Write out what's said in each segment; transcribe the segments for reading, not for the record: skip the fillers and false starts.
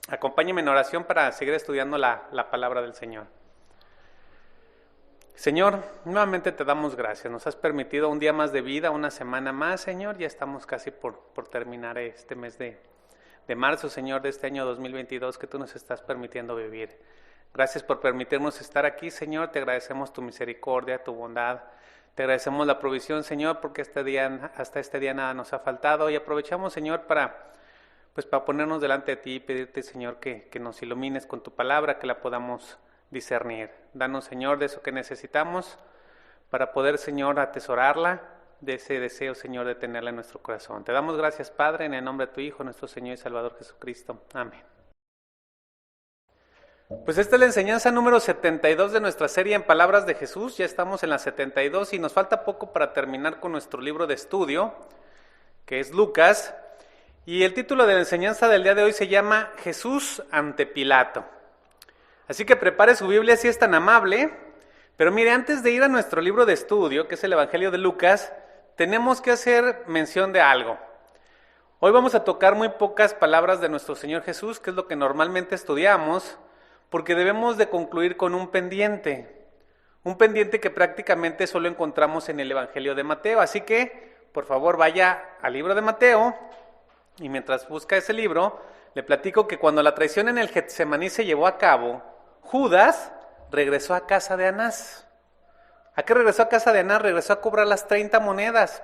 Acompáñeme en oración para seguir estudiando la palabra del Señor. Señor, nuevamente te damos gracias. Nos has permitido un día más de vida, una semana más, Señor. Ya estamos casi por terminar este mes de marzo, Señor, de este año 2022 que tú nos estás permitiendo vivir. Gracias por permitirnos estar aquí, Señor. Te agradecemos tu misericordia, tu bondad. Te agradecemos la provisión, Señor, porque hasta este día nada nos ha faltado. Y aprovechamos, Señor, para ponernos delante de ti y pedirte, Señor, que nos ilumines con tu palabra, que la podamos discernir. Danos, Señor, de eso que necesitamos para poder, Señor, atesorarla, de ese deseo, Señor, de tenerla en nuestro corazón. Te damos gracias, Padre, en el nombre de tu Hijo, nuestro Señor y Salvador Jesucristo. Amén. Pues esta es la enseñanza número 72 de nuestra serie en Palabras de Jesús. Ya estamos en la 72 y nos falta poco para terminar con nuestro libro de estudio, que es Lucas. Y el título de la enseñanza del día de hoy se llama Jesús ante Pilato. Así que prepare su Biblia si es tan amable. Pero mire, antes de ir a nuestro libro de estudio, que es el Evangelio de Lucas, tenemos que hacer mención de algo. Hoy vamos a tocar muy pocas palabras de nuestro Señor Jesús, que es lo que normalmente estudiamos, porque debemos de concluir con un pendiente que prácticamente solo encontramos en el Evangelio de Mateo. Así que, por favor, vaya al libro de Mateo. Y mientras busca ese libro, le platico que cuando la traición en el Getsemaní se llevó a cabo, Judas regresó a casa de Anás. ¿A qué regresó a casa de Anás? Regresó a cobrar las 30 monedas.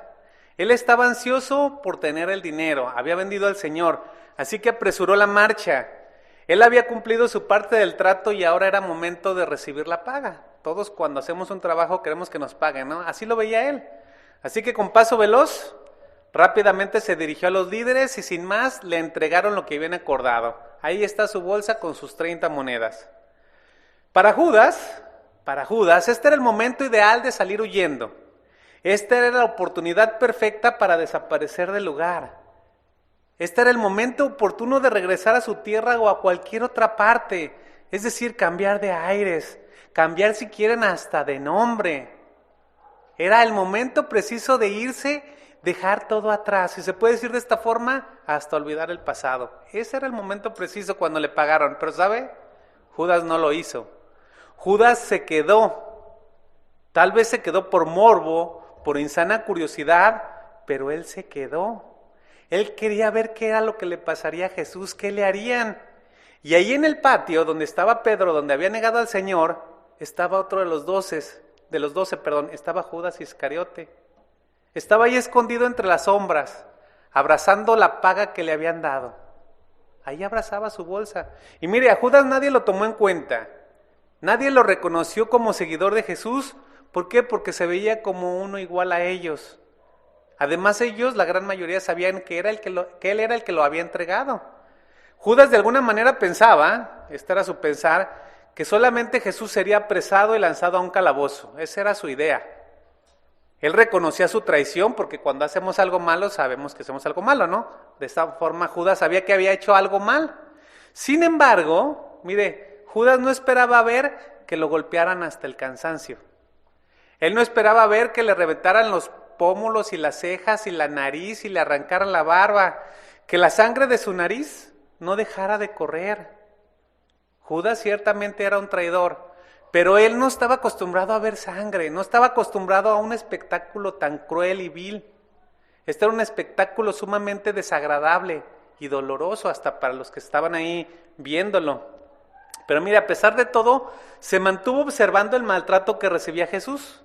Él estaba ansioso por tener el dinero, había vendido al Señor, así que apresuró la marcha. Él había cumplido su parte del trato y ahora era momento de recibir la paga. Todos cuando hacemos un trabajo queremos que nos paguen, ¿no? Así lo veía él. Así que con paso veloz, rápidamente se dirigió a los líderes y sin más le entregaron lo que habían acordado. Ahí está su bolsa con sus 30 monedas. Para Judas, este era el momento ideal de salir huyendo. Esta era la oportunidad perfecta para desaparecer del lugar. Este era el momento oportuno de regresar a su tierra o a cualquier otra parte. Es decir, cambiar de aires, cambiar si quieren hasta de nombre. Era el momento preciso de irse, dejar todo atrás, si se puede decir de esta forma, hasta olvidar el pasado. Ese era el momento preciso cuando le pagaron, pero ¿sabe? Judas no lo hizo. Judas se quedó, tal vez se quedó por morbo, por insana curiosidad, pero él se quedó. Él quería ver qué era lo que le pasaría a Jesús, qué le harían. Y ahí en el patio donde estaba Pedro, donde había negado al Señor, estaba otro de los 12, estaba Judas Iscariote. Estaba ahí escondido entre las sombras, abrazando la paga que le habían dado. Ahí abrazaba su bolsa. Y mire, a Judas nadie lo tomó en cuenta. Nadie lo reconoció como seguidor de Jesús. ¿Por qué? Porque se veía como uno igual a ellos. Además ellos, la gran mayoría, sabían que él era el que lo había entregado. Judas de alguna manera pensaba, este era su pensar, que solamente Jesús sería apresado y lanzado a un calabozo. Esa era su idea. Él reconocía su traición porque cuando hacemos algo malo sabemos que hacemos algo malo, ¿no? De esta forma Judas sabía que había hecho algo mal. Sin embargo, mire, Judas no esperaba ver que lo golpearan hasta el cansancio. Él no esperaba ver que le reventaran los pómulos y las cejas y la nariz y le arrancaran la barba, que la sangre de su nariz no dejara de correr. Judas ciertamente era un traidor, pero él no estaba acostumbrado a ver sangre, no estaba acostumbrado a un espectáculo tan cruel y vil. Este era un espectáculo sumamente desagradable y doloroso hasta para los que estaban ahí viéndolo. Pero mira, a pesar de todo, se mantuvo observando el maltrato que recibía Jesús.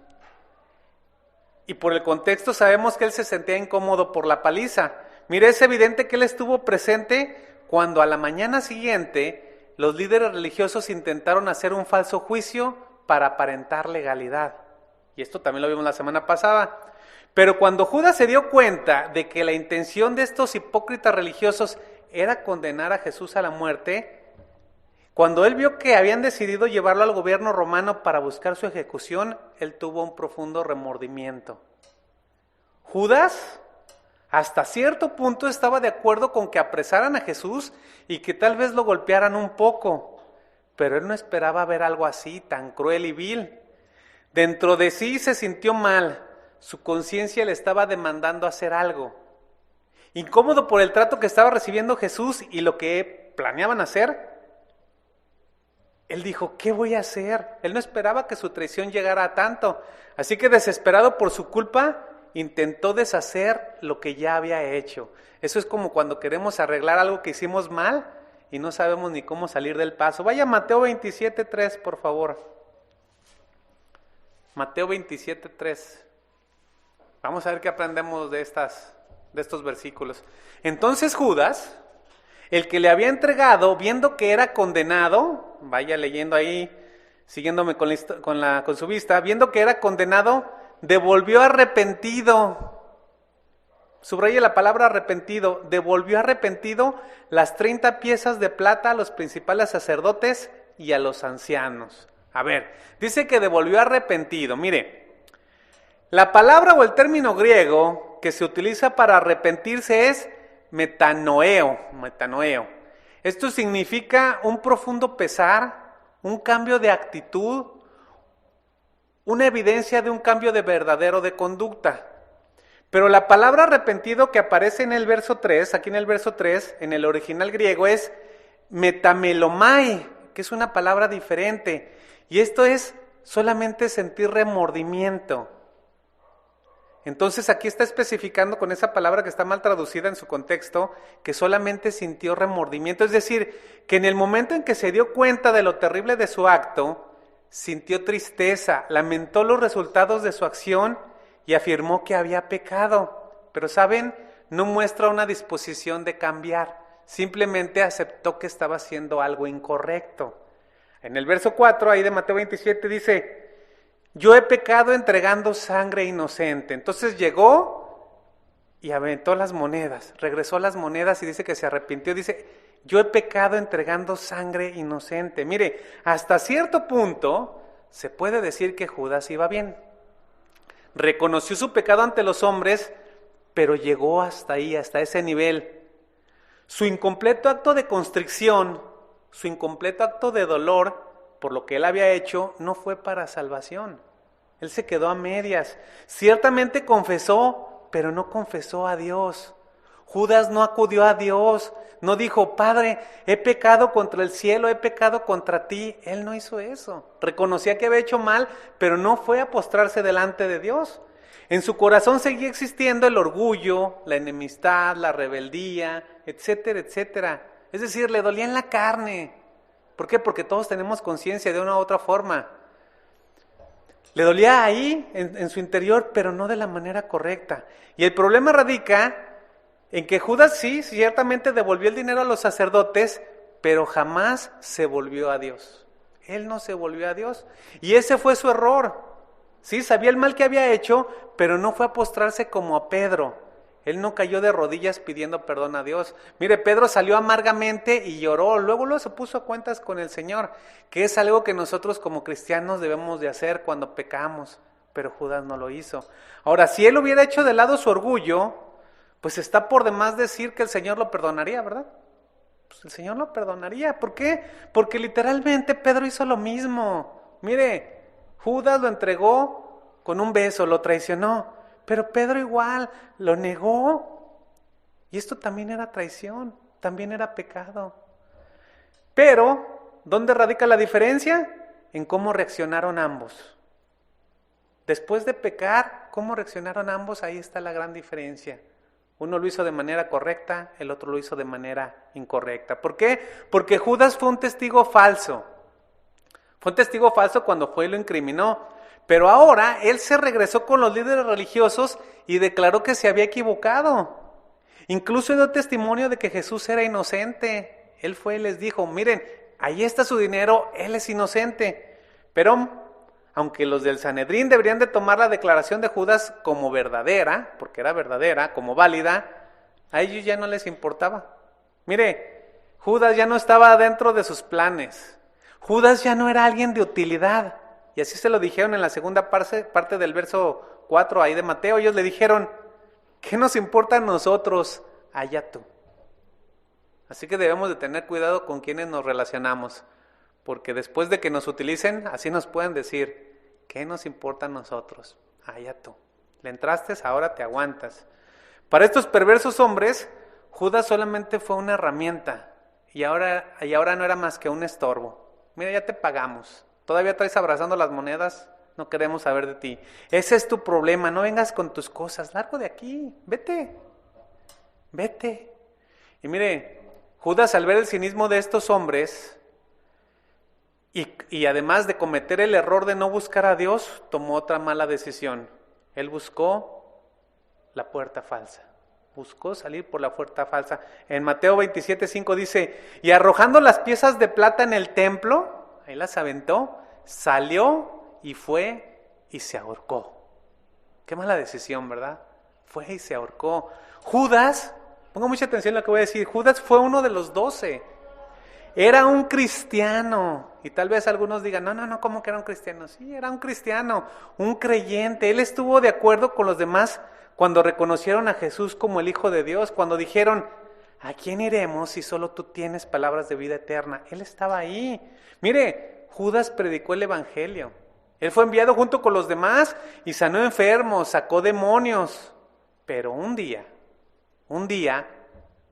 Y por el contexto sabemos que él se sentía incómodo por la paliza. Mire, es evidente que él estuvo presente cuando a la mañana siguiente los líderes religiosos intentaron hacer un falso juicio para aparentar legalidad. Y esto también lo vimos la semana pasada. Pero cuando Judas se dio cuenta de que la intención de estos hipócritas religiosos era condenar a Jesús a la muerte, cuando él vio que habían decidido llevarlo al gobierno romano para buscar su ejecución, él tuvo un profundo remordimiento. Judas, hasta cierto punto, estaba de acuerdo con que apresaran a Jesús y que tal vez lo golpearan un poco, pero él no esperaba ver algo así, tan cruel y vil. Dentro de sí se sintió mal, su conciencia le estaba demandando hacer algo. Incómodo por el trato que estaba recibiendo Jesús y lo que planeaban hacer, él dijo, ¿qué voy a hacer? Él no esperaba que su traición llegara a tanto. Así que desesperado por su culpa, intentó deshacer lo que ya había hecho. Eso es como cuando queremos arreglar algo que hicimos mal y no sabemos ni cómo salir del paso. Vaya a Mateo 27:3, por favor. Mateo 27:3. Vamos a ver qué aprendemos de estos versículos. Entonces Judas, el que le había entregado, viendo que era condenado, vaya leyendo ahí, siguiéndome con su vista, viendo que era condenado, devolvió arrepentido. Subraye la palabra arrepentido. Devolvió arrepentido las 30 piezas de plata a los principales sacerdotes y a los ancianos. A ver, dice que devolvió arrepentido. Mire, la palabra o el término griego que se utiliza para arrepentirse es metanoeo. Esto significa un profundo pesar, un cambio de actitud, una evidencia de un cambio de verdadero de conducta. Pero la palabra arrepentido que aparece en el verso 3, aquí en el verso 3, en el original griego es metamelomai, que es una palabra diferente. Y esto es solamente sentir remordimiento. Entonces aquí está especificando con esa palabra que está mal traducida en su contexto, que solamente sintió remordimiento. Es decir, que en el momento en que se dio cuenta de lo terrible de su acto, sintió tristeza, lamentó los resultados de su acción y afirmó que había pecado. Pero ¿saben? No muestra una disposición de cambiar, simplemente aceptó que estaba haciendo algo incorrecto. En el verso 4, ahí de Mateo 27, dice, yo he pecado entregando sangre inocente. Entonces llegó y aventó las monedas, regresó las monedas y dice que se arrepintió. Dice, yo he pecado entregando sangre inocente. Mire, hasta cierto punto se puede decir que Judas iba bien. Reconoció su pecado ante los hombres, pero llegó hasta ahí, hasta ese nivel. Su incompleto acto de constricción, su incompleto acto de dolor por lo que él había hecho, no fue para salvación. Él se quedó a medias. Ciertamente confesó, pero no confesó a Dios. Judas no acudió a Dios, no dijo, Padre, he pecado contra el cielo, he pecado contra ti. Él no hizo eso. Reconocía que había hecho mal, pero no fue a postrarse delante de Dios. En su corazón seguía existiendo el orgullo, la enemistad, la rebeldía, etcétera, etcétera. Es decir, le dolía en la carne. ¿Por qué? Porque todos tenemos conciencia de una u otra forma. Le dolía ahí, en su interior, pero no de la manera correcta. Y el problema radica en que Judas sí, ciertamente devolvió el dinero a los sacerdotes, pero jamás se volvió a Dios. Él no se volvió a Dios. Y ese fue su error. Sí, sabía el mal que había hecho, pero no fue a postrarse como a Pedro. Él no cayó de rodillas pidiendo perdón a Dios. Mire, Pedro salió amargamente y lloró. Luego se puso a cuentas con el Señor, que es algo que nosotros como cristianos debemos de hacer cuando pecamos. Pero Judas no lo hizo. Ahora, si él hubiera hecho de lado su orgullo, pues está por demás decir que el Señor lo perdonaría, ¿verdad? Pues el Señor lo perdonaría. ¿Por qué? Porque literalmente Pedro hizo lo mismo. Mire, Judas lo entregó con un beso, lo traicionó. Pero Pedro igual lo negó. Y esto también era traición, también era pecado. Pero, ¿dónde radica la diferencia? En cómo reaccionaron ambos. Después de pecar, ¿cómo reaccionaron ambos? Ahí está la gran diferencia. Uno lo hizo de manera correcta, el otro lo hizo de manera incorrecta. ¿Por qué? Porque Judas fue un testigo falso. Fue un testigo falso cuando fue y lo incriminó. Pero ahora él se regresó con los líderes religiosos y declaró que se había equivocado. Incluso dio testimonio de que Jesús era inocente. Él fue y les dijo, miren, ahí está su dinero, él es inocente. Pero aunque los del Sanedrín deberían de tomar la declaración de Judas como verdadera, porque era verdadera, como válida, a ellos ya no les importaba. Mire, Judas ya no estaba dentro de sus planes. Judas ya no era alguien de utilidad. Y así se lo dijeron en la segunda parte del verso 4 ahí de Mateo. Ellos le dijeron, ¿qué nos importa a nosotros? Allá tú. Así que debemos de tener cuidado con quienes nos relacionamos. Porque después de que nos utilicen, así nos pueden decir, ¿qué nos importa a nosotros? Allá tú. Le entraste, ahora te aguantas. Para estos perversos hombres, Judas solamente fue una herramienta. y ahora no era más que un estorbo. Mira, ya te pagamos. Todavía traes abrazando las monedas, no queremos saber de ti. Ese es tu problema, no vengas con tus cosas, largo de aquí, vete. Y mire, Judas, al ver el cinismo de estos hombres y además de cometer el error de no buscar a Dios, tomó otra mala decisión. Él buscó la puerta falsa. Buscó salir por la puerta falsa. En Mateo 27:5 dice, y arrojando las piezas de plata en el templo, ahí las aventó, salió y fue y se ahorcó. Qué mala decisión, ¿verdad? Fue y se ahorcó. Judas, ponga mucha atención a lo que voy a decir, Judas fue uno de los 12. Era un cristiano. Y tal vez algunos digan, no, ¿cómo que era un cristiano? Sí, era un cristiano, un creyente. Él estuvo de acuerdo con los demás cuando reconocieron a Jesús como el Hijo de Dios, cuando dijeron, ¿a quién iremos si solo tú tienes palabras de vida eterna? Él estaba ahí. Mire, Judas predicó el Evangelio. Él fue enviado junto con los demás y sanó enfermos, sacó demonios. Pero un día,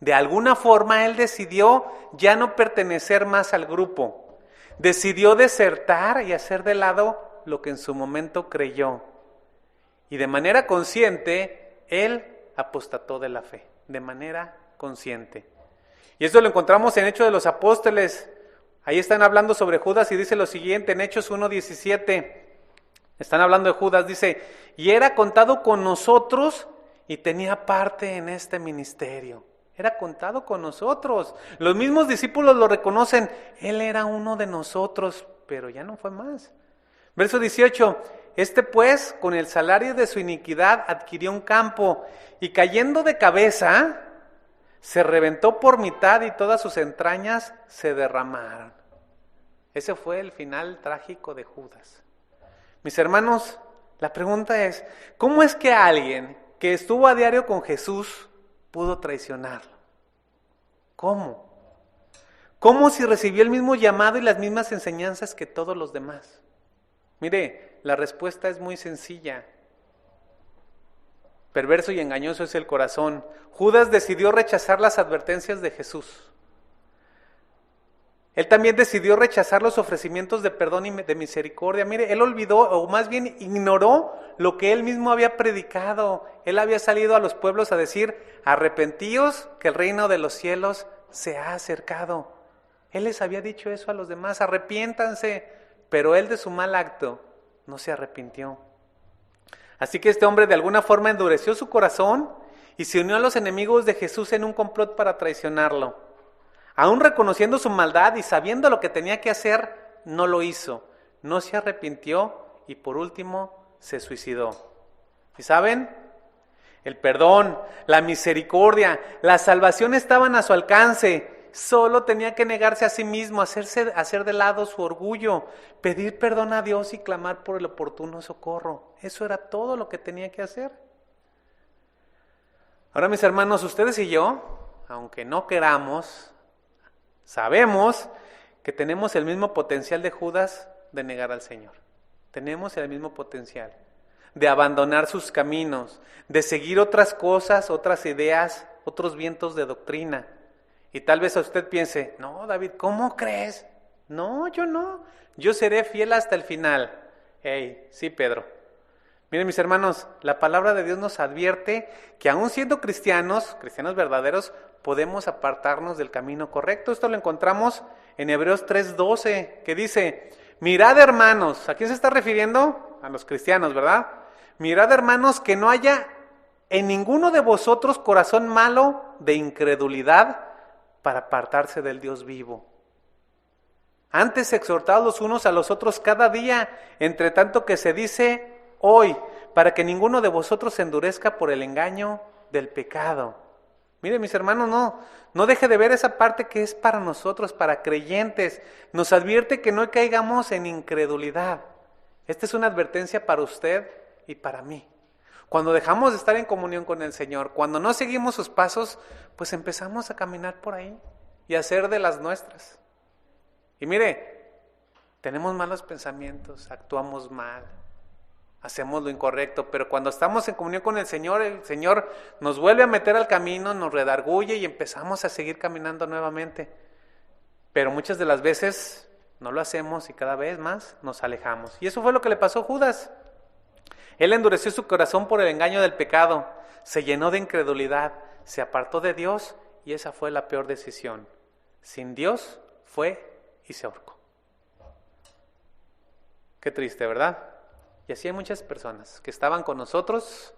de alguna forma él decidió ya no pertenecer más al grupo. Decidió desertar y hacer de lado lo que en su momento creyó. Y de manera consciente, él apostató de la fe. De manera consciente. Y esto lo encontramos en Hechos de los Apóstoles. Ahí están hablando sobre Judas y dice lo siguiente en Hechos 1:17. Están hablando de Judas, dice, y era contado con nosotros y tenía parte en este ministerio. Era contado con nosotros. Los mismos discípulos lo reconocen. Él era uno de nosotros, pero ya no fue más. Verso 18. Este pues, con el salario de su iniquidad, adquirió un campo y cayendo de cabeza, se reventó por mitad y todas sus entrañas se derramaron. Ese fue el final trágico de Judas. Mis hermanos, la pregunta es, ¿cómo es que alguien que estuvo a diario con Jesús pudo traicionarlo? ¿Cómo? ¿Cómo si recibió el mismo llamado y las mismas enseñanzas que todos los demás? Mire, la respuesta es muy sencilla. Perverso y engañoso es el corazón. Judas decidió rechazar las advertencias de Jesús. Él también decidió rechazar los ofrecimientos de perdón y de misericordia. Mire, él olvidó, o más bien ignoró lo que él mismo había predicado. Él había salido a los pueblos a decir, arrepentíos que el reino de los cielos se ha acercado. Él les había dicho eso a los demás, arrepiéntanse, pero él de su mal acto no se arrepintió. Así que este hombre de alguna forma endureció su corazón y se unió a los enemigos de Jesús en un complot para traicionarlo. Aún reconociendo su maldad y sabiendo lo que tenía que hacer, no lo hizo. No se arrepintió y por último se suicidó. ¿Y saben? El perdón, la misericordia, la salvación estaban a su alcance. Solo tenía que negarse a sí mismo, hacer de lado su orgullo, pedir perdón a Dios y clamar por el oportuno socorro. Eso era todo lo que tenía que hacer. Ahora, mis hermanos, ustedes y yo, aunque no queramos, sabemos que tenemos el mismo potencial de Judas de negar al Señor. Tenemos el mismo potencial de abandonar sus caminos, de seguir otras cosas, otras ideas, otros vientos de doctrina. Y tal vez a usted piense, no, David, ¿cómo crees? No, yo no. Yo seré fiel hasta el final. Hey, sí, Pedro. Miren, mis hermanos, la palabra de Dios nos advierte que aún siendo cristianos verdaderos, podemos apartarnos del camino correcto. Esto lo encontramos en Hebreos 3:12, que dice, mirad hermanos, ¿a quién se está refiriendo? A los cristianos, ¿verdad? Mirad hermanos que no haya en ninguno de vosotros corazón malo de incredulidad para apartarse del Dios vivo. Antes exhortados los unos a los otros cada día, entre tanto que se dice hoy, para que ninguno de vosotros se endurezca por el engaño del pecado. Mire, mis hermanos, no deje de ver esa parte que es para nosotros, para creyentes. Nos advierte que no caigamos en incredulidad. Esta es una advertencia para usted y para mí. Cuando dejamos de estar en comunión con el Señor, cuando no seguimos sus pasos, pues empezamos a caminar por ahí y a hacer de las nuestras. Y mire, tenemos malos pensamientos, actuamos mal, hacemos lo incorrecto, pero cuando estamos en comunión con el Señor nos vuelve a meter al camino, nos redarguye y empezamos a seguir caminando nuevamente. pero muchas de las veces no lo hacemos y cada vez más nos alejamos. Y eso fue lo que le pasó a Judas. Él endureció su corazón por el engaño del pecado, se llenó de incredulidad, se apartó de Dios y esa fue la peor decisión. Sin Dios fue y se ahorcó. Qué triste, ¿verdad? Y así hay muchas personas que estaban con nosotros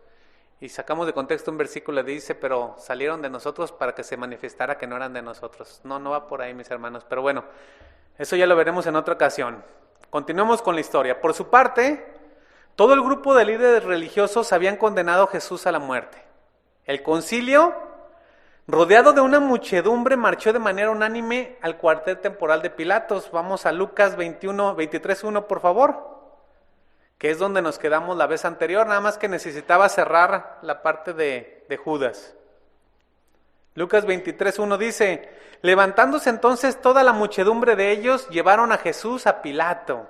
y sacamos de contexto un versículo que dice, pero salieron de nosotros para que se manifestara que no eran de nosotros. No, no va por ahí, mis hermanos, pero bueno, eso ya lo veremos en otra ocasión. Continuemos con la historia. Por su parte, todo el grupo de líderes religiosos habían condenado a Jesús a la muerte. El concilio, rodeado de una muchedumbre, marchó de manera unánime al cuartel temporal de Pilatos. Vamos a Lucas 23:1, por favor, que es donde nos quedamos la vez anterior, nada más que necesitaba cerrar la parte de Judas. Lucas 23:1 dice, levantándose entonces toda la muchedumbre de ellos, llevaron a Jesús a Pilato.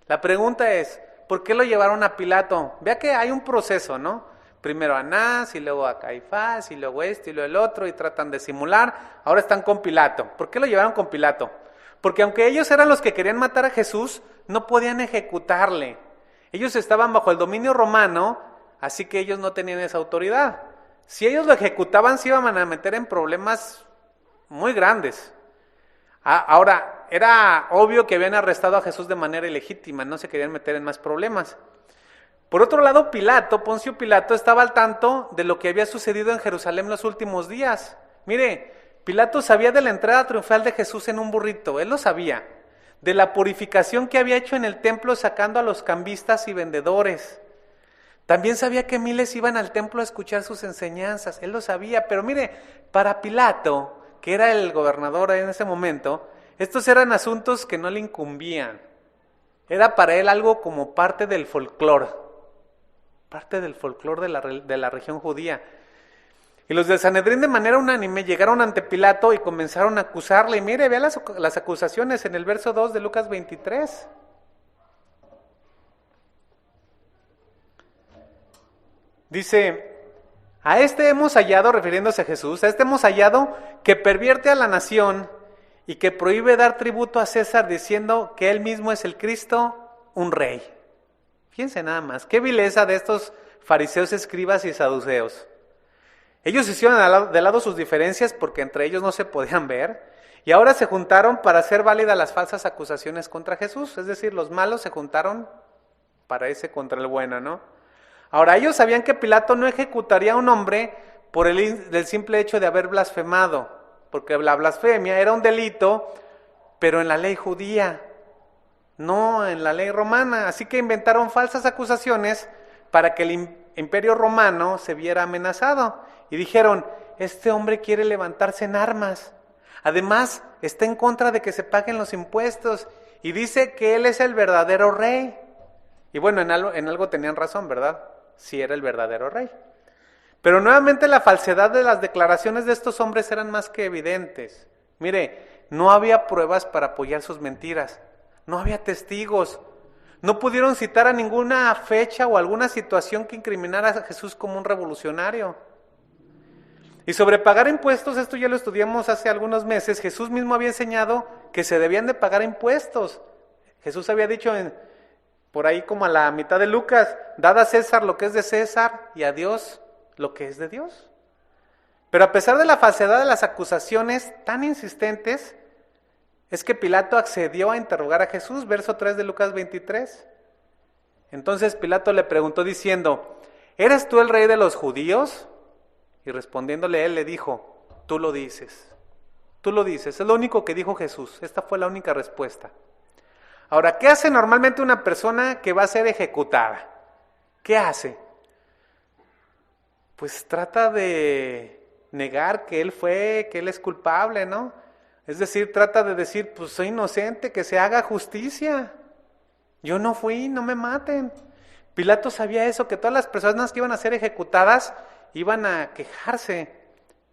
La pregunta es, ¿por qué lo llevaron a Pilato? Vea que hay un proceso, ¿no? Primero a Anás, y luego a Caifás, y luego este, y luego el otro, y tratan de simular. Ahora están con Pilato. ¿Por qué lo llevaron con Pilato? Porque aunque ellos eran los que querían matar a Jesús, no podían ejecutarle. Ellos estaban bajo el dominio romano, así que ellos no tenían esa autoridad. Si ellos lo ejecutaban, se iban a meter en problemas muy grandes. Ahora, era obvio que habían arrestado a Jesús de manera ilegítima, no se querían meter en más problemas. Por otro lado, Poncio Pilato, estaba al tanto de lo que había sucedido en Jerusalén los últimos días. Mire, Pilato sabía de la entrada triunfal de Jesús en un burrito, él lo sabía. De la purificación que había hecho en el templo sacando a los cambistas y vendedores. También sabía que miles iban al templo a escuchar sus enseñanzas, él lo sabía, pero mire, para Pilato, que era el gobernador en ese momento, estos eran asuntos que no le incumbían. Era para él algo como parte del folclore de la región judía. Y los del Sanedrín de manera unánime llegaron ante Pilato y comenzaron a acusarle. Y mire, vea las acusaciones en el verso 2 de Lucas 23. Dice, a este hemos hallado, refiriéndose a Jesús, a este hemos hallado que pervierte a la nación y que prohíbe dar tributo a César diciendo que él mismo es el Cristo, un rey. Fíjense nada más, qué vileza de estos fariseos, escribas y saduceos. Ellos hicieron de lado sus diferencias porque entre ellos no se podían ver y ahora se juntaron para hacer válidas las falsas acusaciones contra Jesús. Es decir, los malos se juntaron para ese contra el bueno, ¿no? Ahora, ellos sabían que Pilato no ejecutaría a un hombre por el simple hecho de haber blasfemado, porque la blasfemia era un delito, pero en la ley judía, no en la ley romana. Así que inventaron falsas acusaciones para que el imperio romano se viera amenazado. Y dijeron, este hombre quiere levantarse en armas. Además, está en contra de que se paguen los impuestos y dice que él es el verdadero rey. Y bueno, en algo tenían razón, ¿verdad? Sí era el verdadero rey. Pero nuevamente la falsedad de las declaraciones de estos hombres eran más que evidentes. Mire, no había pruebas para apoyar sus mentiras. No había testigos. No pudieron citar a ninguna fecha o alguna situación que incriminara a Jesús como un revolucionario. Y sobre pagar impuestos, esto ya lo estudiamos hace algunos meses, Jesús mismo había enseñado que se debían de pagar impuestos. Jesús había dicho por ahí como a la mitad de Lucas, dad a César lo que es de César y a Dios lo que es de Dios. Pero a pesar de la falsedad de las acusaciones tan insistentes, es que Pilato accedió a interrogar a Jesús, verso 3 de Lucas 23. Entonces Pilato le preguntó diciendo, ¿eres tú el rey de los judíos? Y respondiéndole él le dijo, tú lo dices, es lo único que dijo Jesús, esta fue la única respuesta. Ahora, ¿qué hace normalmente una persona que va a ser ejecutada? ¿Qué hace? Pues trata de negar que él es culpable, ¿no? Es decir, trata de decir, pues soy inocente, que se haga justicia. Yo no fui, no me maten. Pilato sabía eso, que todas las personas que iban a ser ejecutadas iban a quejarse,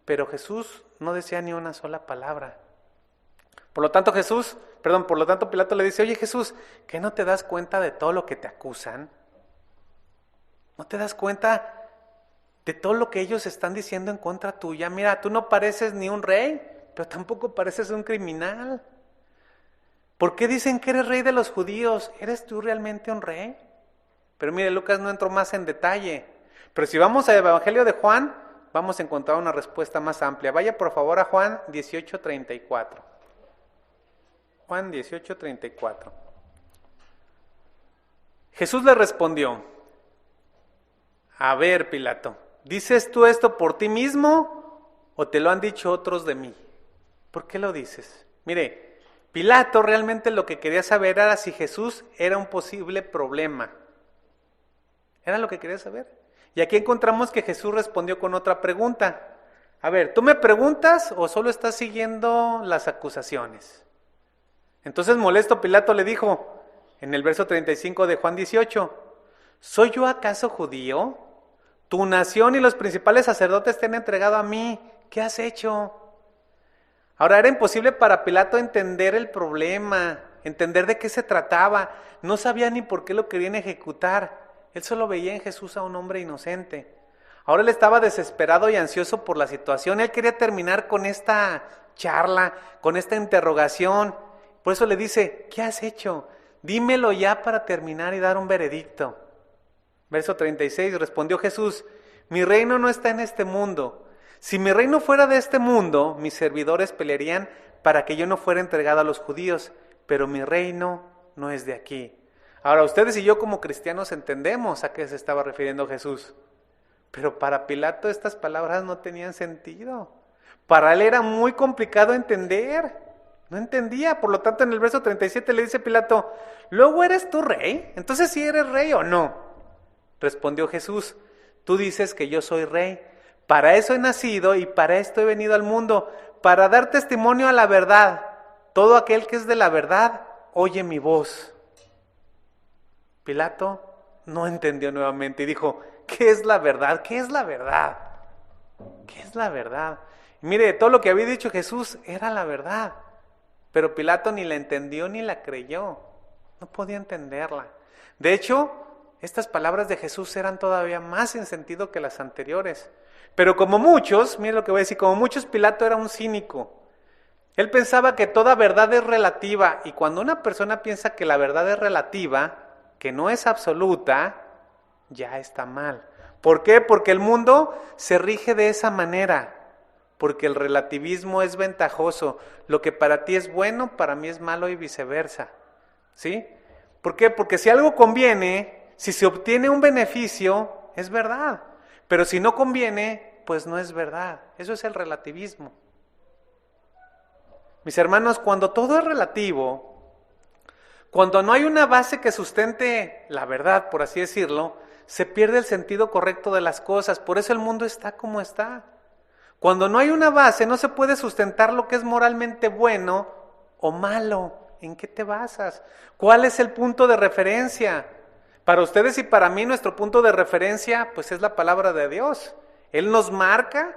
pero Jesús no decía ni una sola palabra. Por lo tanto Pilato le dice, oye Jesús, ¿qué no te das cuenta de todo lo que te acusan? ¿No te das cuenta de todo lo que ellos están diciendo en contra tuya? Mira, tú no pareces ni un rey, pero tampoco pareces un criminal. ¿Por qué dicen que eres rey de los judíos? ¿Eres tú realmente un rey? Pero mire, Lucas no entró más en detalle. Pero si vamos al Evangelio de Juan, vamos a encontrar una respuesta más amplia. Vaya por favor a Juan 18:34. Juan 18:34. Jesús le respondió: a ver, Pilato, ¿dices tú esto por ti mismo o te lo han dicho otros de mí? ¿Por qué lo dices? Mire, Pilato realmente lo que quería saber era si Jesús era un posible problema. Era lo que quería saber. Y aquí encontramos que Jesús respondió con otra pregunta. A ver, ¿tú me preguntas o solo estás siguiendo las acusaciones? Entonces molesto Pilato le dijo, en el verso 35 de Juan 18, ¿soy yo acaso judío? Tu nación y los principales sacerdotes te han entregado a mí. ¿Qué has hecho? Ahora era imposible para Pilato entender el problema, entender de qué se trataba. No sabía ni por qué lo querían ejecutar. Él solo veía en Jesús a un hombre inocente. Ahora él estaba desesperado y ansioso por la situación. Él quería terminar con esta charla, con esta interrogación. Por eso le dice, ¿qué has hecho? Dímelo ya para terminar y dar un veredicto. Verso 36, respondió Jesús, mi reino no está en este mundo. Si mi reino fuera de este mundo, mis servidores pelearían para que yo no fuera entregado a los judíos, pero mi reino no es de aquí. Ahora, ustedes y yo como cristianos entendemos a qué se estaba refiriendo Jesús, pero para Pilato estas palabras no tenían sentido. Para él era muy complicado entender, no entendía. Por lo tanto, en el verso 37 le dice Pilato, ¿luego eres tú rey? Entonces, ¿sí eres rey o no? Respondió Jesús, tú dices que yo soy rey. Para eso he nacido y para esto he venido al mundo, para dar testimonio a la verdad. Todo aquel que es de la verdad, oye mi voz. Pilato no entendió nuevamente y dijo, ¿qué es la verdad? ¿Qué es la verdad? ¿Qué es la verdad? Y mire, todo lo que había dicho Jesús era la verdad, pero Pilato ni la entendió ni la creyó. No podía entenderla. De hecho, estas palabras de Jesús eran todavía más sin sentido que las anteriores. Pero como muchos, mire lo que voy a decir, como muchos, Pilato era un cínico. Él pensaba que toda verdad es relativa, y cuando una persona piensa que la verdad es relativa, que no es absoluta, ya está mal. ¿Por qué? Porque el mundo se rige de esa manera, porque el relativismo es ventajoso. Lo que para ti es bueno, para mí es malo y viceversa. ¿Sí? ¿Por qué? Porque si algo conviene, si se obtiene un beneficio, es verdad. Pero si no conviene, pues no es verdad. Eso es el relativismo. Mis hermanos, cuando todo es relativo, cuando no hay una base que sustente la verdad, por así decirlo, se pierde el sentido correcto de las cosas. Por eso el mundo está como está. Cuando no hay una base, no se puede sustentar lo que es moralmente bueno o malo. ¿En qué te basas? ¿Cuál es el punto de referencia? Para ustedes y para mí, nuestro punto de referencia, pues es la palabra de Dios. Él nos marca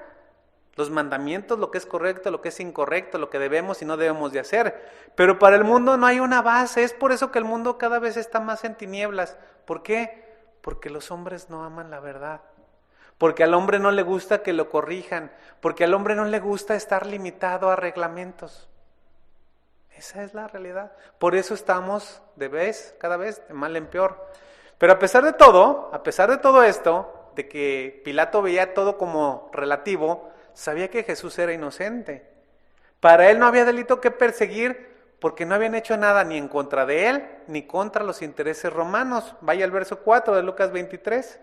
los mandamientos, lo que es correcto, lo que es incorrecto, lo que debemos y no debemos de hacer. Pero para el mundo no hay una base. Es por eso que el mundo cada vez está más en tinieblas. ¿Por qué? Porque los hombres no aman la verdad. Porque al hombre no le gusta que lo corrijan. Porque al hombre no le gusta estar limitado a reglamentos. Esa es la realidad. Por eso estamos cada vez de mal en peor. Pero a pesar de todo esto, de que Pilato veía todo como relativo, sabía que Jesús era inocente. Para él no había delito que perseguir porque no habían hecho nada ni en contra de él, ni contra los intereses romanos. Vaya al verso 4 de Lucas 23.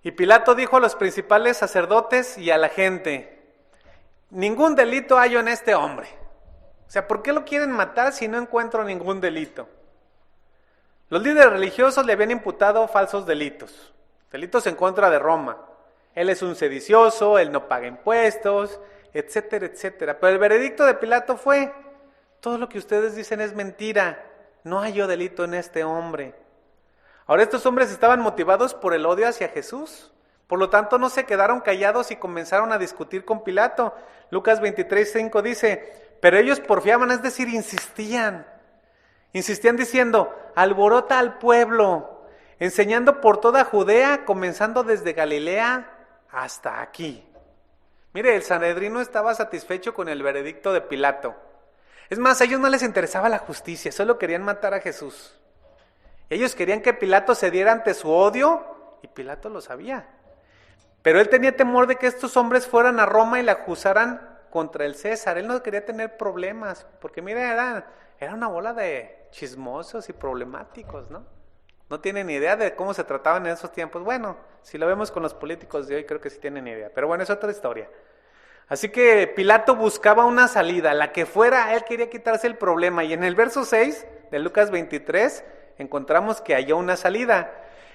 Y Pilato dijo a los principales sacerdotes y a la gente, ningún delito hallo en este hombre. O sea, ¿por qué lo quieren matar si no encuentro ningún delito? Los líderes religiosos le habían imputado falsos delitos en contra de Roma. Él es un sedicioso, él no paga impuestos, etcétera, etcétera. Pero el veredicto de Pilato fue, todo lo que ustedes dicen es mentira, no halló delito en este hombre. Ahora estos hombres estaban motivados por el odio hacia Jesús. Por lo tanto, no se quedaron callados y comenzaron a discutir con Pilato. Lucas 23:5 dice, pero ellos porfiaban, es decir, insistían diciendo, alborota al pueblo, enseñando por toda Judea, comenzando desde Galilea hasta aquí. Mire, el Sanedrín no estaba satisfecho con el veredicto de Pilato. Es más, a ellos no les interesaba la justicia, solo querían matar a Jesús. Ellos querían que Pilato cediera ante su odio, y Pilato lo sabía. Pero él tenía temor de que estos hombres fueran a Roma y la acusaran contra el César. Él no quería tener problemas, porque mira, era una bola de chismosos y problemáticos, ¿no? No tienen ni idea de cómo se trataban en esos tiempos. Bueno, si lo vemos con los políticos de hoy, creo que sí tienen idea. Pero bueno, es otra historia. Así que Pilato buscaba una salida, la que fuera, él quería quitarse el problema. Y en el verso 6 de Lucas 23 encontramos que halló una salida.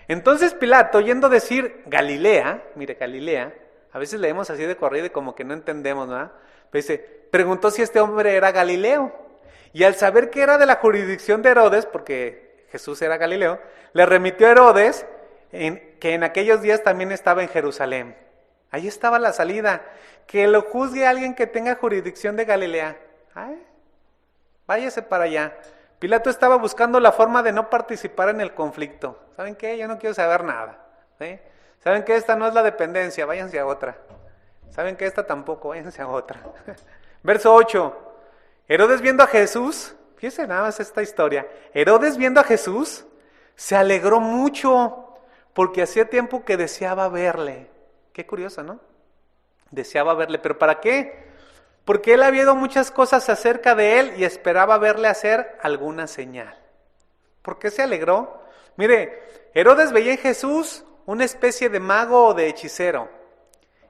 Entonces Pilato, oyendo decir Galilea, mire, Galilea, a veces leemos así de corrido y como que no entendemos, ¿no? Pero dice, preguntó si este hombre era Galileo. Y al saber que era de la jurisdicción de Herodes, porque Jesús era Galileo, le remitió a Herodes, que en aquellos días también estaba en Jerusalén. Ahí estaba la salida. Que lo juzgue alguien que tenga jurisdicción de Galilea. Ay, váyase para allá. Pilato estaba buscando la forma de no participar en el conflicto. ¿Saben qué? Yo no quiero saber nada. ¿Sí? ¿Saben qué? Esta no es la dependencia, váyanse a otra. ¿Saben qué? Esta tampoco, váyanse a otra. Verso 8. Herodes viendo a Jesús, fíjense nada más esta historia. Herodes viendo a Jesús se alegró mucho porque hacía tiempo que deseaba verle. Qué curioso, ¿no? Deseaba verle, ¿pero para qué? Porque él había oído muchas cosas acerca de él y esperaba verle hacer alguna señal. ¿Por qué se alegró? Mire, Herodes veía en Jesús una especie de mago o de hechicero.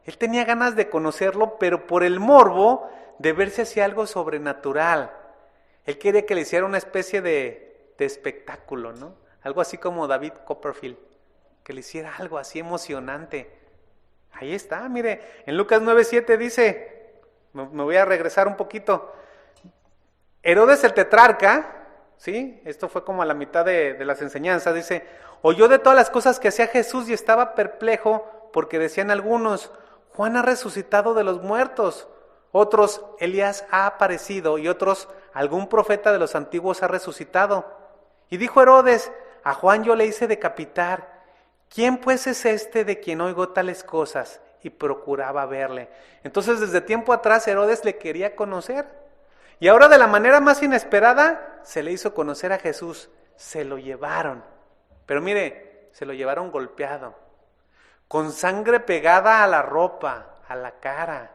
Él tenía ganas de conocerlo, pero por el morbo de ver si hacía algo sobrenatural. Él quería que le hiciera una especie de espectáculo, ¿no? Algo así como David Copperfield, que le hiciera algo así emocionante. Ahí está, mire, en Lucas 9:7 dice... Me voy a regresar un poquito. Herodes el tetrarca, ¿sí? Esto fue como a la mitad de las enseñanzas, dice, oyó de todas las cosas que hacía Jesús y estaba perplejo porque decían algunos, Juan ha resucitado de los muertos, otros, Elías ha aparecido y otros, algún profeta de los antiguos ha resucitado. Y dijo Herodes, a Juan yo le hice decapitar. ¿Quién pues es este de quien oigo tales cosas? Y procuraba verle. Entonces desde tiempo atrás Herodes le quería conocer. Y ahora de la manera más inesperada se le hizo conocer a Jesús. Se lo llevaron. Pero mire, se lo llevaron golpeado. Con sangre pegada a la ropa, a la cara.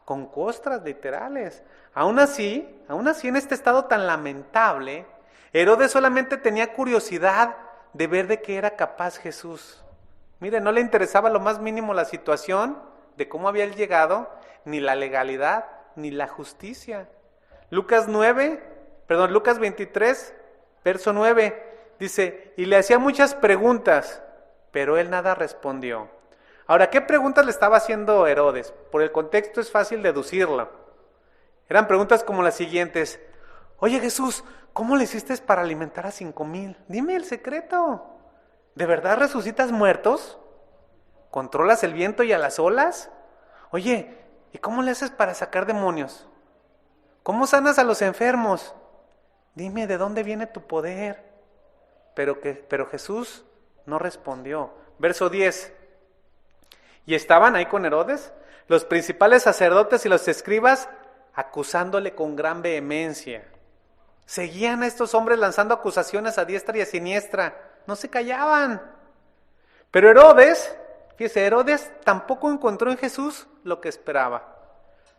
Con costras literales. Aún así en este estado tan lamentable, Herodes solamente tenía curiosidad de ver de qué era capaz Jesús. Mire, no le interesaba lo más mínimo la situación de cómo había él llegado, ni la legalidad, ni la justicia. Lucas 23, verso 9, dice, y le hacía muchas preguntas, pero él nada respondió. Ahora, ¿qué preguntas le estaba haciendo Herodes? Por el contexto es fácil deducirlo. Eran preguntas como las siguientes. Oye Jesús, ¿cómo le hiciste para alimentar a 5,000? Dime el secreto. ¿De verdad resucitas muertos? ¿Controlas el viento y a las olas? Oye, ¿y cómo le haces para sacar demonios? ¿Cómo sanas a los enfermos? Dime, ¿de dónde viene tu poder? Pero Jesús no respondió. Verso 10. Y estaban ahí con Herodes los principales sacerdotes y los escribas acusándole con gran vehemencia. Seguían a estos hombres lanzando acusaciones a diestra y a siniestra. No se callaban. Pero Herodes tampoco encontró en Jesús lo que esperaba.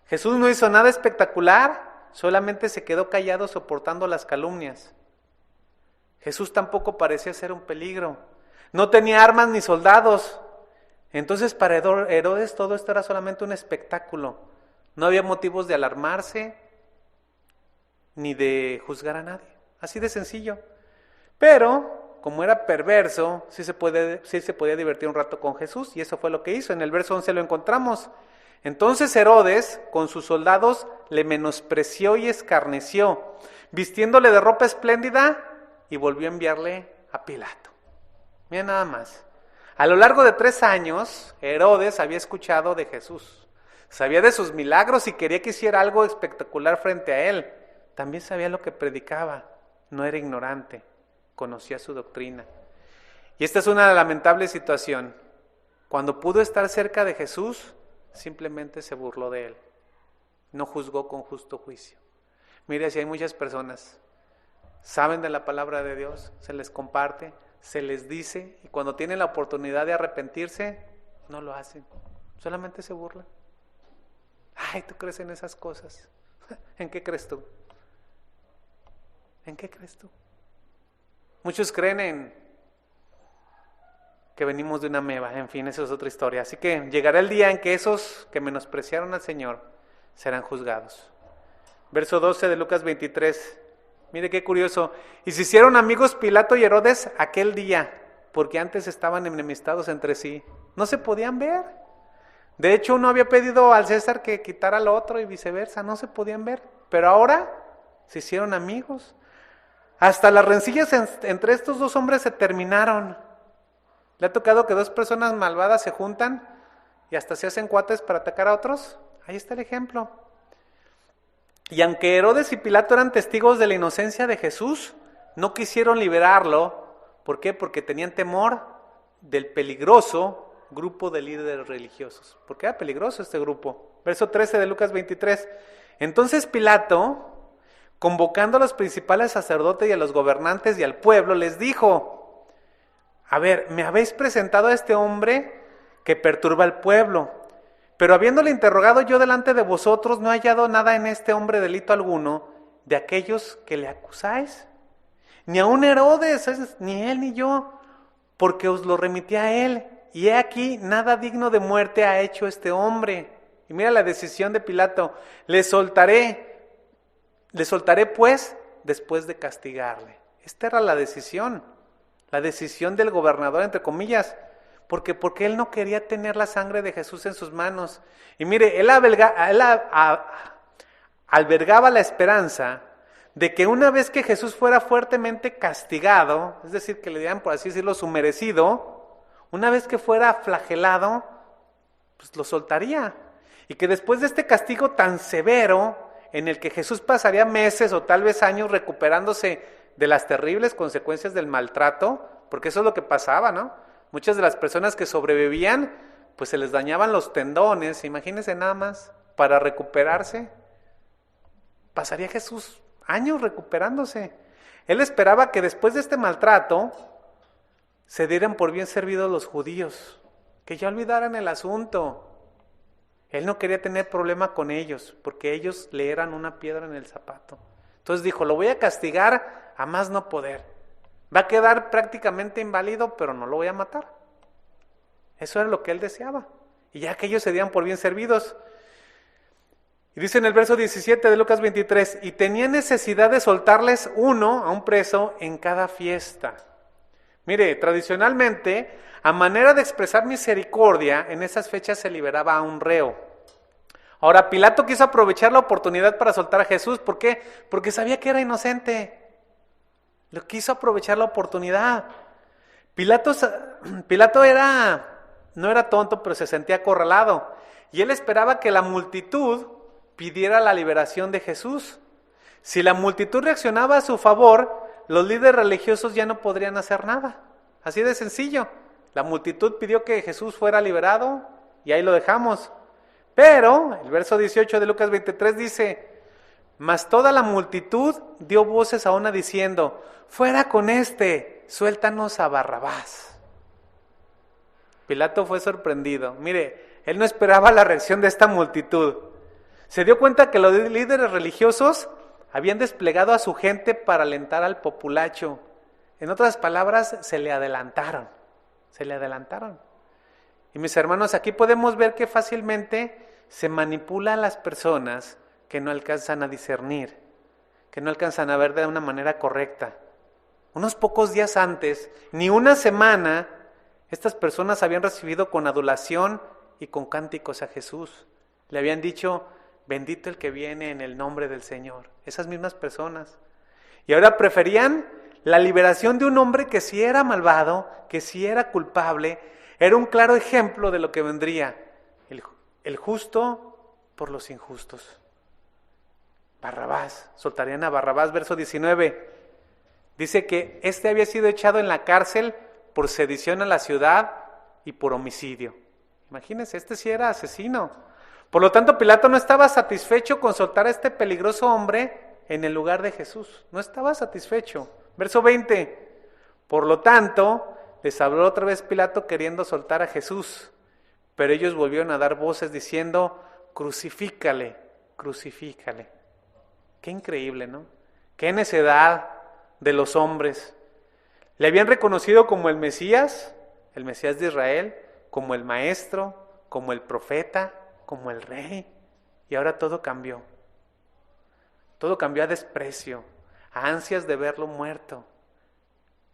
Jesús no hizo nada espectacular, solamente se quedó callado soportando las calumnias. Jesús tampoco parecía ser un peligro. No tenía armas ni soldados. Entonces para Herodes todo esto era solamente un espectáculo. No había motivos de alarmarse ni de juzgar a nadie. Así de sencillo. Pero como era perverso, sí se podía divertir un rato con Jesús, y eso fue lo que hizo. En el verso 11 lo encontramos. Entonces Herodes, con sus soldados, le menospreció y escarneció, vistiéndole de ropa espléndida, y volvió a enviarle a Pilato. Mira nada más. A lo largo de 3 años, Herodes había escuchado de Jesús. Sabía de sus milagros y quería que hiciera algo espectacular frente a él. También sabía lo que predicaba. No era ignorante. Conocía su doctrina. Y esta es una lamentable situación. Cuando pudo estar cerca de Jesús, simplemente se burló de él. No juzgó con justo juicio. Mire, si hay muchas personas, saben de la palabra de Dios, se les comparte, se les dice, y cuando tienen la oportunidad de arrepentirse, no lo hacen. Solamente se burlan. Ay, ¿tú crees en esas cosas? ¿En qué crees tú? ¿En qué crees tú? Muchos creen en que venimos de una ameba, en fin, eso es otra historia. Así que llegará el día en que esos que menospreciaron al Señor serán juzgados. Verso 12 de Lucas 23. Mire qué curioso. Y se hicieron amigos Pilato y Herodes aquel día, porque antes estaban enemistados entre sí. No se podían ver. De hecho, uno había pedido al César que quitara al otro y viceversa. No se podían ver. Pero ahora se hicieron amigos. Hasta las rencillas entre estos dos hombres se terminaron. ¿Le ha tocado que dos personas malvadas se juntan y hasta se hacen cuates para atacar a otros? Ahí está el ejemplo. Y aunque Herodes y Pilato eran testigos de la inocencia de Jesús, no quisieron liberarlo. ¿Por qué? Porque tenían temor del peligroso grupo de líderes religiosos. Porque era peligroso este grupo. Verso 13 de Lucas 23. Entonces Pilato, convocando a los principales sacerdotes y a los gobernantes y al pueblo, les dijo: a ver, me habéis presentado a este hombre que perturba al pueblo, pero habiéndole interrogado yo delante de vosotros, no he hallado nada en este hombre delito alguno de aquellos que le acusáis. Ni aun Herodes, ni él ni yo, porque os lo remití a él. Y he aquí, nada digno de muerte ha hecho este hombre. Y mira la decisión de Pilato: le soltaré pues después de castigarle. Esta era la decisión del gobernador, entre comillas, porque él no quería tener la sangre de Jesús en sus manos. Y mire, él albergaba la esperanza de que una vez que Jesús fuera fuertemente castigado, es decir, que le dieran, por así decirlo, su merecido, una vez que fuera flagelado, pues lo soltaría. Y que después de este castigo tan severo, en el que Jesús pasaría meses o tal vez años recuperándose de las terribles consecuencias del maltrato, porque eso es lo que pasaba, ¿no? Muchas de las personas que sobrevivían, pues se les dañaban los tendones, imagínense nada más, para recuperarse. Pasaría Jesús años recuperándose. Él esperaba que después de este maltrato se dieran por bien servidos los judíos, que ya olvidaran el asunto. Él no quería tener problema con ellos, porque ellos le eran una piedra en el zapato. Entonces dijo: lo voy a castigar a más no poder. Va a quedar prácticamente inválido, pero no lo voy a matar. Eso era lo que él deseaba. Y ya que ellos se dieran por bien servidos. Y dice en el verso 17 de Lucas 23, y tenía necesidad de soltarles uno a un preso en cada fiesta. Mire, tradicionalmente, a manera de expresar misericordia, en esas fechas se liberaba a un reo. Ahora, Pilato quiso aprovechar la oportunidad para soltar a Jesús. ¿Por qué? Porque sabía que era inocente. Lo quiso aprovechar la oportunidad. Pilato no era tonto, pero se sentía acorralado. Y él esperaba que la multitud pidiera la liberación de Jesús. Si la multitud reaccionaba a su favor, los líderes religiosos ya no podrían hacer nada. Así de sencillo. La multitud pidió que Jesús fuera liberado y ahí lo dejamos. Pero el verso 18 de Lucas 23 dice: mas toda la multitud dio voces a una diciendo: fuera con este, suéltanos a Barrabás. Pilato fue sorprendido. Mire, él no esperaba la reacción de esta multitud. Se dio cuenta que los líderes religiosos habían desplegado a su gente para alentar al populacho. En otras palabras, se le adelantaron. Y mis hermanos, aquí podemos ver que fácilmente se manipula a las personas que no alcanzan a discernir, que no alcanzan a ver de una manera correcta. Unos pocos días antes, ni una semana, estas personas habían recibido con adulación y con cánticos a Jesús. Le habían dicho: bendito el que viene en el nombre del Señor. Esas mismas personas. Y ahora preferían la liberación de un hombre que sí era malvado, que sí era culpable. Era un claro ejemplo de lo que vendría. El justo por los injustos. Barrabás, soltarían a Barrabás, verso 19. Dice que este había sido echado en la cárcel por sedición a la ciudad y por homicidio. Imagínense, este sí era asesino. Por lo tanto, Pilato no estaba satisfecho con soltar a este peligroso hombre en el lugar de Jesús. No estaba satisfecho. Verso 20. Por lo tanto, les habló otra vez Pilato queriendo soltar a Jesús. Pero ellos volvieron a dar voces diciendo, crucifícale, crucifícale. Qué increíble, ¿no? Qué necedad de los hombres. Le habían reconocido como el Mesías de Israel, como el maestro, como el profeta, como el rey. Y ahora todo cambió. Todo cambió a desprecio, a ansias de verlo muerto.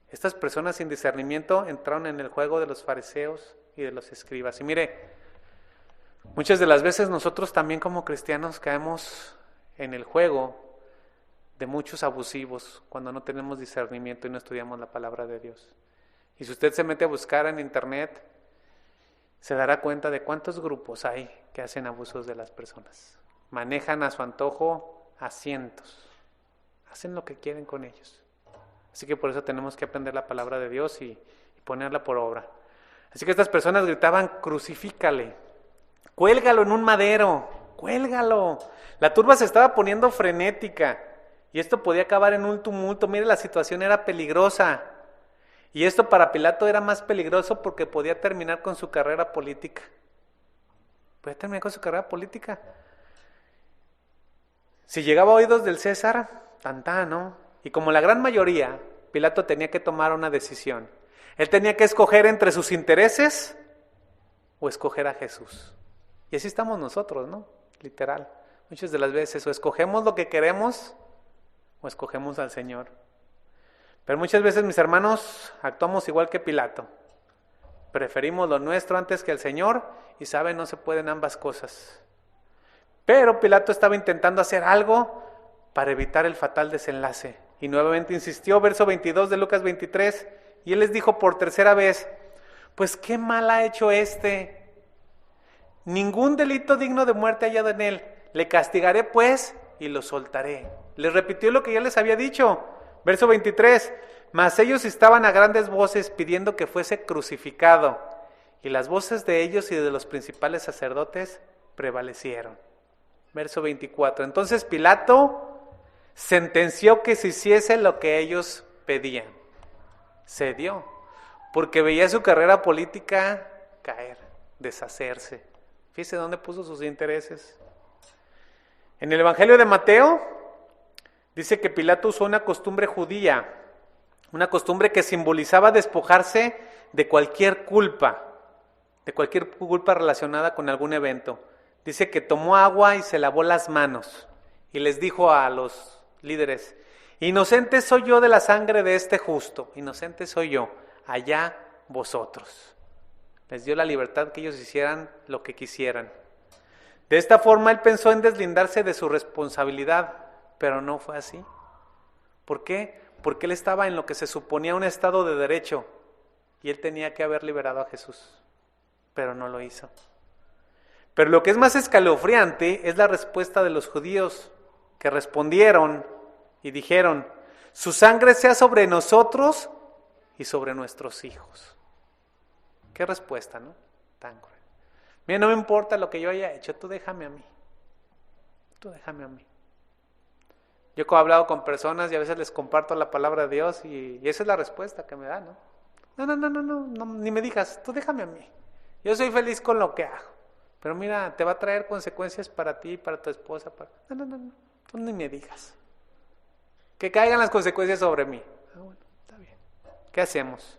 Estas personas sin discernimiento entraron en el juego de los fariseos y de los escribas. Y mire, muchas de las veces nosotros también como cristianos caemos en el juego de muchos abusivos cuando no tenemos discernimiento y no estudiamos la palabra de Dios. Y si usted se mete a buscar en internet, se dará cuenta de cuántos grupos hay que hacen abusos de las personas. Manejan a su antojo a cientos. Hacen lo que quieren con ellos. Así que por eso tenemos que aprender la palabra de Dios y ponerla por obra. Así que estas personas gritaban, crucifícale, cuélgalo en un madero, cuélgalo. La turba se estaba poniendo frenética y esto podía acabar en un tumulto. Mire, la situación era peligrosa. Y esto para Pilato era más peligroso porque podía terminar con su carrera política. Podía terminar con su carrera política. Si llegaba a oídos del César, ¿no? Y como la gran mayoría, Pilato tenía que tomar una decisión. Él tenía que escoger entre sus intereses o escoger a Jesús. Y así estamos nosotros, ¿no? Literal. Muchas de las veces o escogemos lo que queremos o escogemos al Señor. Pero muchas veces, mis hermanos, actuamos igual que Pilato. Preferimos lo nuestro antes que al Señor y saben, no se pueden ambas cosas. Pero Pilato estaba intentando hacer algo para evitar el fatal desenlace. Y nuevamente insistió, verso 22 de Lucas 23, y él les dijo por tercera vez, pues qué mal ha hecho este. Ningún delito digno de muerte hallado en él. Le castigaré pues y lo soltaré. Les repitió lo que ya les había dicho. Verso 23, mas ellos estaban a grandes voces pidiendo que fuese crucificado. Y las voces de ellos y de los principales sacerdotes prevalecieron. Verso 24, entonces Pilato sentenció que se hiciese lo que ellos pedían. Cedió, porque veía su carrera política caer, deshacerse. Fíjese dónde puso sus intereses. En el Evangelio de Mateo dice que Pilato usó una costumbre judía, una costumbre que simbolizaba despojarse de cualquier culpa relacionada con algún evento. Dice que tomó agua y se lavó las manos y les dijo a los líderes, inocente soy yo de la sangre de este justo, inocente soy yo, allá vosotros. Les dio la libertad que ellos hicieran lo que quisieran. De esta forma él pensó en deslindarse de su responsabilidad, pero no fue así. ¿Por qué? Porque él estaba en lo que se suponía un estado de derecho y él tenía que haber liberado a Jesús, pero no lo hizo. Pero lo que es más escalofriante es la respuesta de los judíos que respondieron y dijeron, su sangre sea sobre nosotros y sobre nuestros hijos. Qué respuesta, ¿no? Tan cruel. Mira, no me importa lo que yo haya hecho, tú déjame a mí. Tú déjame a mí. Yo he hablado con personas y a veces les comparto la palabra de Dios y esa es la respuesta que me dan, ¿no? No, ni me digas, tú déjame a mí. Yo soy feliz con lo que hago. Pero mira, te va a traer consecuencias para ti, para tu esposa. No, tú ni me digas. Que caigan las consecuencias sobre mí. Bueno, está bien. ¿Qué hacemos?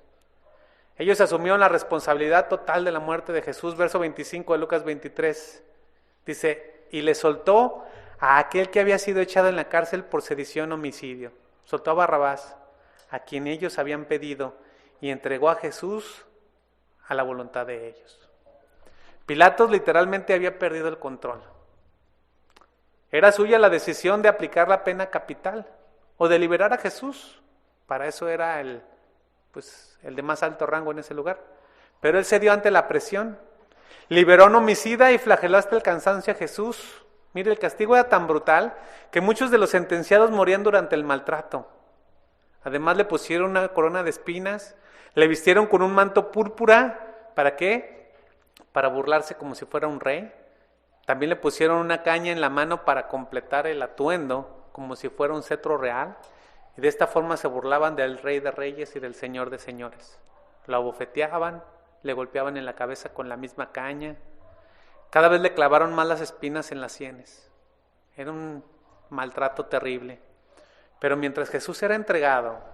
Ellos asumieron la responsabilidad total de la muerte de Jesús. Verso 25 de Lucas 23. Dice, y le soltó a aquel que había sido echado en la cárcel por sedición, homicidio. Soltó a Barrabás, a quien ellos habían pedido, y entregó a Jesús a la voluntad de ellos. Pilatos literalmente había perdido el control. Era suya la decisión de aplicar la pena capital o de liberar a Jesús. Para eso era el de más alto rango en ese lugar. Pero él cedió ante la presión. Liberó a un homicida y flageló hasta el cansancio a Jesús. Mire, el castigo era tan brutal que muchos de los sentenciados morían durante el maltrato. Además le pusieron una corona de espinas, le vistieron con un manto púrpura. ¿Para qué? para burlarse como si fuera un rey. También le pusieron una caña en la mano para completar el atuendo, como si fuera un cetro real. Y de esta forma se burlaban del Rey de Reyes y del Señor de Señores. Lo abofeteaban, le golpeaban en la cabeza con la misma caña. Cada vez le clavaron más las espinas en las sienes. Era un maltrato terrible. Pero mientras Jesús era entregado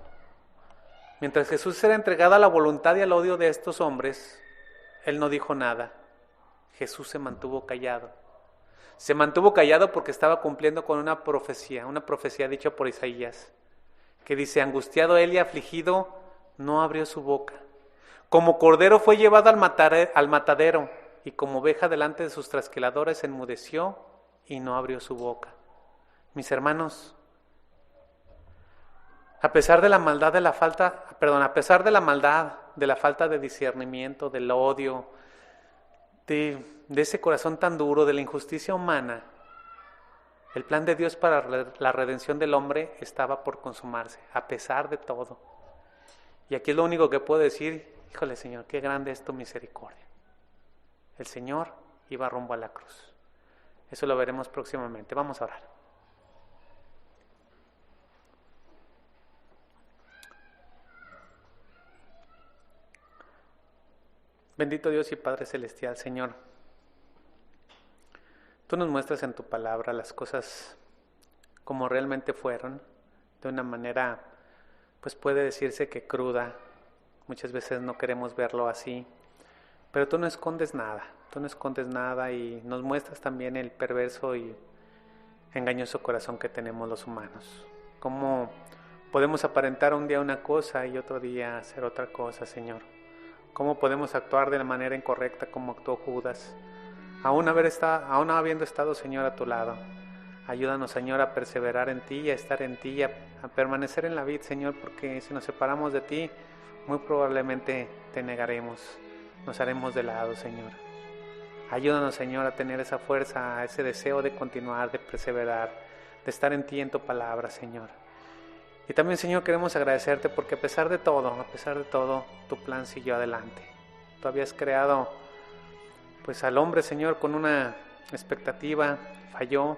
a la voluntad y al odio de estos hombres, Él no dijo nada. Jesús se mantuvo callado. Se mantuvo callado porque estaba cumpliendo con una profecía dicha por Isaías, que dice: angustiado él y afligido, no abrió su boca. Como cordero fue llevado al matadero, y como oveja delante de sus trasquiladores enmudeció y no abrió su boca. Mis hermanos, a pesar de la maldad de la falta de discernimiento, del odio, de ese corazón tan duro, de la injusticia humana, el plan de Dios para la redención del hombre estaba por consumarse, a pesar de todo. Y aquí es lo único que puedo decir: híjole, Señor, qué grande es tu misericordia. El Señor iba rumbo a la cruz. Eso lo veremos próximamente. Vamos a orar. Bendito Dios y Padre Celestial, Señor, tú nos muestras en tu palabra las cosas como realmente fueron, de una manera, pues puede decirse que cruda. Muchas veces no queremos verlo así, pero tú no escondes nada y nos muestras también el perverso y engañoso corazón que tenemos los humanos. Cómo podemos aparentar un día una cosa y otro día hacer otra cosa, Señor. Cómo podemos actuar de la manera incorrecta como actuó Judas, aún habiendo estado, Señor, a tu lado. Ayúdanos, Señor, a perseverar en ti, a estar en ti, a permanecer en la vid, Señor, porque si nos separamos de ti, muy probablemente te negaremos, nos haremos de lado, Señor. Ayúdanos, Señor, a tener esa fuerza, ese deseo de continuar, de perseverar, de estar en ti, en tu palabra, Señor. Y también, Señor, queremos agradecerte porque a pesar de todo, tu plan siguió adelante. Tú habías creado, pues, al hombre, Señor, con una expectativa, falló,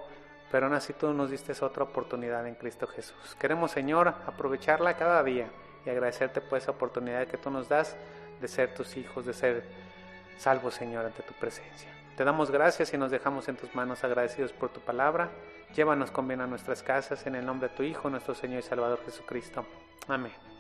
pero aún así tú nos diste otra oportunidad en Cristo Jesús. Queremos, Señor, aprovecharla cada día y agradecerte por esa oportunidad que tú nos das de ser tus hijos, de ser salvos, Señor, ante tu presencia. Te damos gracias y nos dejamos en tus manos, agradecidos por tu palabra. Llévanos con bien a nuestras casas, en el nombre de tu Hijo, nuestro Señor y Salvador Jesucristo. Amén.